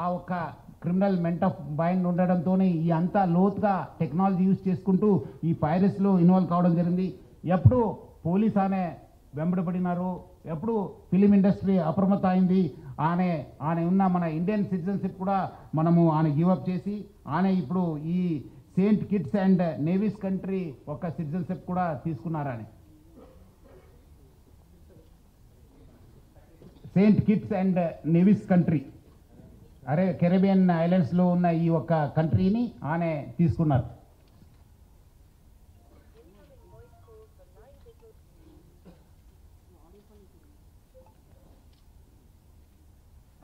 ఆ ఒక్క criminal meant of mind ఉండడంతోనే ఈ అంతా లోతుగా టెక్నాలజీ యూజ్ చేసుకుంటూ ఈ పైరసీలో ఇన్వాల్వ్ కావడం జరిగింది. ఎప్పుడు పోలీస్ ఆమె వెంబడపడినారు, ఎప్పుడు ఫిలిం ఇండస్ట్రీ అప్రమత్తం అయింది. ఆమె ఉన్న మన ఇండియన్ సిటిజన్షిప్ కూడా మనము ఆమె గివప్ చేసి ఆమె ఇప్పుడు ఈ Saint Kitts and Nevis country ఒక సిటిజన్షిప్ కూడా తీసుకున్నారని. Saint Kitts and Nevis country Caribbean ఐలాండ్స్లో ఉన్న ఈ ఒక్క కంట్రీని ఆమె తీసుకున్నారు.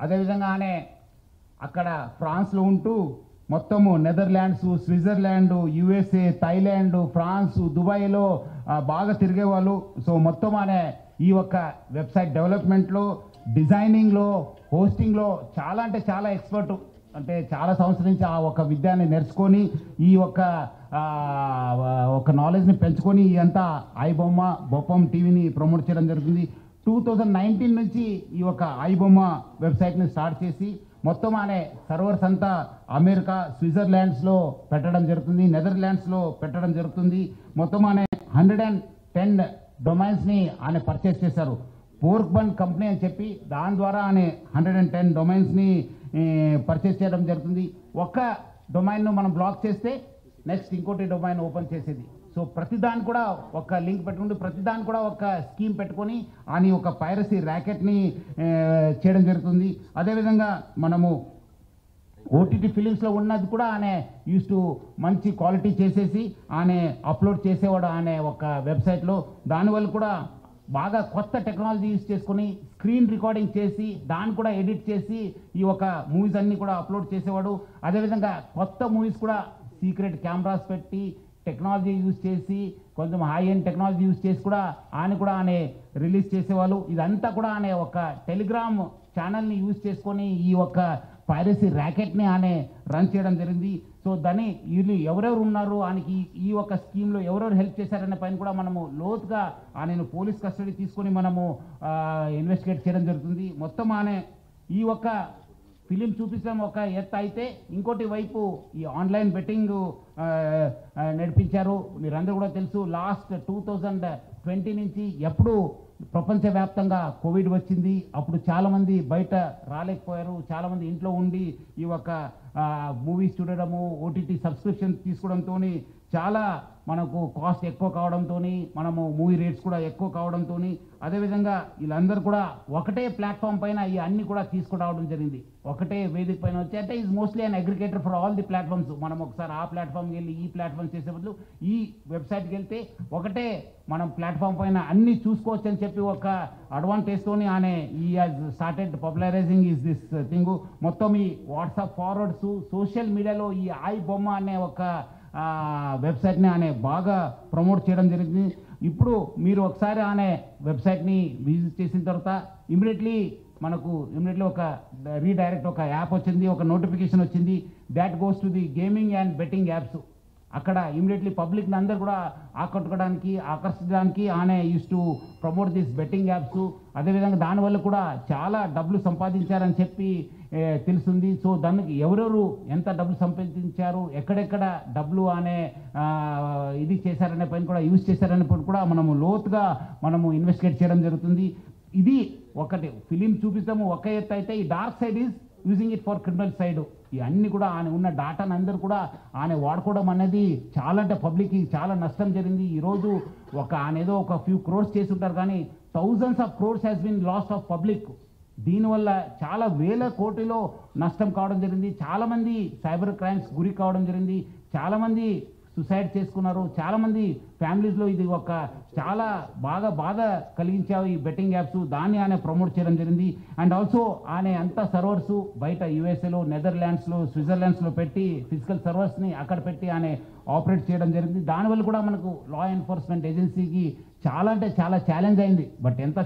అదేవిధంగా ఆమె అక్కడ ఫ్రాన్స్లో ఉంటూ మొత్తము Netherlands, Switzerland, USA, Thailand, France, దుబాయ్లో బాగా తిరిగేవాళ్ళు. సో మొత్తం ఆమె ఈ ఒక్క వెబ్సైట్ డెవలప్మెంట్లో, డిజైనింగ్లో, హోస్టింగ్లో చాలా అంటే చాలా ఎక్స్పర్ట్. అంటే చాలా సంవత్సరం నుంచి ఆ ఒక విద్యాన్ని నేర్చుకొని ఈ ఒక నాలెడ్జ్ని పెంచుకొని అంతా ఐబొమ్మ బొప్పం టీవీని ప్రమోట్ చేయడం జరుగుతుంది. 2019 నుంచి ఈ ఒక ఐబొమ్మ వెబ్సైట్ని స్టార్ట్ చేసి మొత్తం అనే సర్వర్స్ అంతా అమెరికా, స్విట్జర్లాండ్స్లో పెట్టడం జరుగుతుంది, నెదర్లాండ్స్లో పెట్టడం జరుగుతుంది. మొత్తం అనే 110 డొమైన్స్ని ఆయన పర్చేస్ చేశారు. పోర్క్ బన్ కంపెనీ అని చెప్పి దాని ద్వారా ఆయన 110 డొమైన్స్ని పర్చేస్ చేయడం జరుగుతుంది. ఒక్క డొమైన్ను మనం బ్లాక్ చేస్తే నెక్స్ట్ ఇంకోటి డొమైన్ ఓపెన్ చేసేది. సో ప్రతిదాన్ని కూడా ఒక లింక్ పెట్టుకుంటూ ప్రతిదాన్ని కూడా ఒక స్కీమ్ పెట్టుకొని అని ఒక పైరసీ ర్యాకెట్ని చేయడం జరుగుతుంది. అదేవిధంగా మనము ఓటీటీ ఫిలిమ్స్లో ఉన్నది కూడా ఆయన యూస్ టు మంచి క్వాలిటీ చేసేసి ఆయన అప్లోడ్ చేసేవాడు ఆయన ఒక వెబ్సైట్లో. దానివల్ల కూడా బాగా కొత్త టెక్నాలజీ యూస్ చేసుకొని స్క్రీన్ రికార్డింగ్ చేసి దాన్ని కూడా ఎడిట్ చేసి ఈ ఒక మూవీస్ అన్నీ కూడా అప్లోడ్ చేసేవాడు. అదేవిధంగా కొత్త మూవీస్ కూడా సీక్రెట్ కెమెరాస్ పెట్టి టెక్నాలజీ యూజ్ చేసి కొంచెం హై ఎండ్ టెక్నాలజీ యూజ్ చేసి కూడా ఆయన రిలీజ్ చేసేవాళ్ళు. ఇదంతా కూడా ఆయన ఒక టెలిగ్రామ్ ఛానల్ని యూజ్ చేసుకొని ఈ ఒక పైరసీ ర్యాకెట్ని ఆయన రన్ చేయడం జరిగింది. సో దాన్ని వీళ్ళు ఎవరెవరు ఉన్నారు ఆయనకి ఈ ఒక స్కీమ్లో ఎవరెవరు హెల్ప్ చేశారనే పైన కూడా మనము లోతుగా ఆయనను పోలీస్ కస్టడీ తీసుకొని మనము ఇన్వెస్టిగేట్ చేయడం జరుగుతుంది. మొత్తం ఆయన ఈ ఒక ఫిలిం చూపించడం ఒక ఎత్తు అయితే ఇంకోటి వైపు ఈ ఆన్లైన్ బెట్టింగ్ నడిపించారు. మీరందరూ కూడా తెలుసు, లాస్ట్ 2020 నుంచి ఎప్పుడు ప్రపంచవ్యాప్తంగా కోవిడ్ వచ్చింది. అప్పుడు చాలామంది బయట రాలేకపోయారు, చాలామంది ఇంట్లో ఉండి ఈ ఒక మూవీస్ చూడడము, ఓటీటీ సబ్స్క్రిప్షన్ తీసుకోవడంతో చాలా మనకు కాస్ట్ ఎక్కువ కావడంతో మనము మూవీ రేట్స్ కూడా ఎక్కువ కావడంతో అదేవిధంగా వీళ్ళందరూ కూడా ఒకటే ప్లాట్ఫామ్ పైన ఈ అన్ని కూడా తీసుకురావడం జరిగింది. ఒకటే వేదిక పైన వచ్చి అంటే is mostly an aggregator for all the platforms. మనం ఒకసారి ఆ ప్లాట్ఫామ్కి వెళ్ళి ఈ ప్లాట్ఫామ్ చేసే బదులు ఈ వెబ్సైట్కి వెళ్తే ఒకటే మనం ప్లాట్ఫామ్ పైన అన్ని చూసుకోవచ్చు అని చెప్పి ఒక అడ్వాంటేజ్తోని ఆయన ఈ has started popularising is this thing. మొత్తం ఈ వాట్సాప్ ఫార్వర్డ్స్, సోషల్ మీడియాలో ఈ ఐబొమ్మ అనే ఒక వెబ్సైట్ని ఆయన బాగా ప్రమోట్ చేయడం జరిగింది. ఇప్పుడు మీరు ఒకసారి ఆయన వెబ్సైట్ని విజిట్ చేసిన తర్వాత ఇమీడియట్లీ ఒక రీడైరెక్ట్ ఒక యాప్ వచ్చింది, ఒక నోటిఫికేషన్ వచ్చింది. That goes to the gaming and betting apps. అక్కడ ఇమీడియట్లీ పబ్లిక్ని అందరు కూడా ఆకర్షించడానికి ఆయన use to promote this betting apps. అదేవిధంగా దానివల్ల కూడా చాలా డబ్బులు సంపాదించారని చెప్పి తెలుస్తుంది. సో దానికి ఎవరెవరు ఎంత డబ్బులు సంపాదించారు, ఎక్కడెక్కడ డబ్బులు అనే ఇది చేశారనే పైన కూడా యూజ్ చేశారనే పైన కూడా మనము లోతుగా ఇన్వెస్టిగేట్ చేయడం జరుగుతుంది. ఇది ఒకటి ఫిలిం చూపిస్తాము ఒక ఎత్తు అయితే ఈ dark side is using it for criminal side. ఇవన్నీ కూడా ఆయన ఉన్న డాటాను అందరూ కూడా ఆయన వాడుకోవడం అనేది చాలా అంటే పబ్లిక్కి చాలా నష్టం జరిగింది. ఈరోజు ఆయన ఏదో ఒక ఫ్యూ క్రోర్స్ చేసి ఉంటారు కానీ thousands of crores has been lost of public. దీనివల్ల చాలా వేల కోటిలో నష్టం కావడం జరిగింది. చాలామంది సైబర్ క్రైమ్స్ గురి కావడం జరిగింది. చాలామంది సుసైడ్ చేసుకున్నారు. చాలామంది ఫ్యామిలీస్లో ఇది ఒక చాలా బాధ కలిగించావు ఈ బెట్టింగ్ యాప్స్. దాన్ని ఆయన ప్రమోట్ చేయడం జరిగింది. అండ్ ఆల్సో ఆయన అంతా సర్వర్స్ బయట యుఎస్ఏలో, నెదర్లాండ్స్లో, స్విట్జర్లాండ్స్లో పెట్టి ఫిజికల్ సర్వర్స్ని అక్కడ పెట్టి ఆయన ఆపరేట్ చేయడం జరిగింది. దానివల్ల కూడా మనకు లా ఎన్ఫోర్స్మెంట్ ఏజెన్సీకి చాలా అంటే చాలా ఛాలెంజ్ అయింది. బట్ ఎంత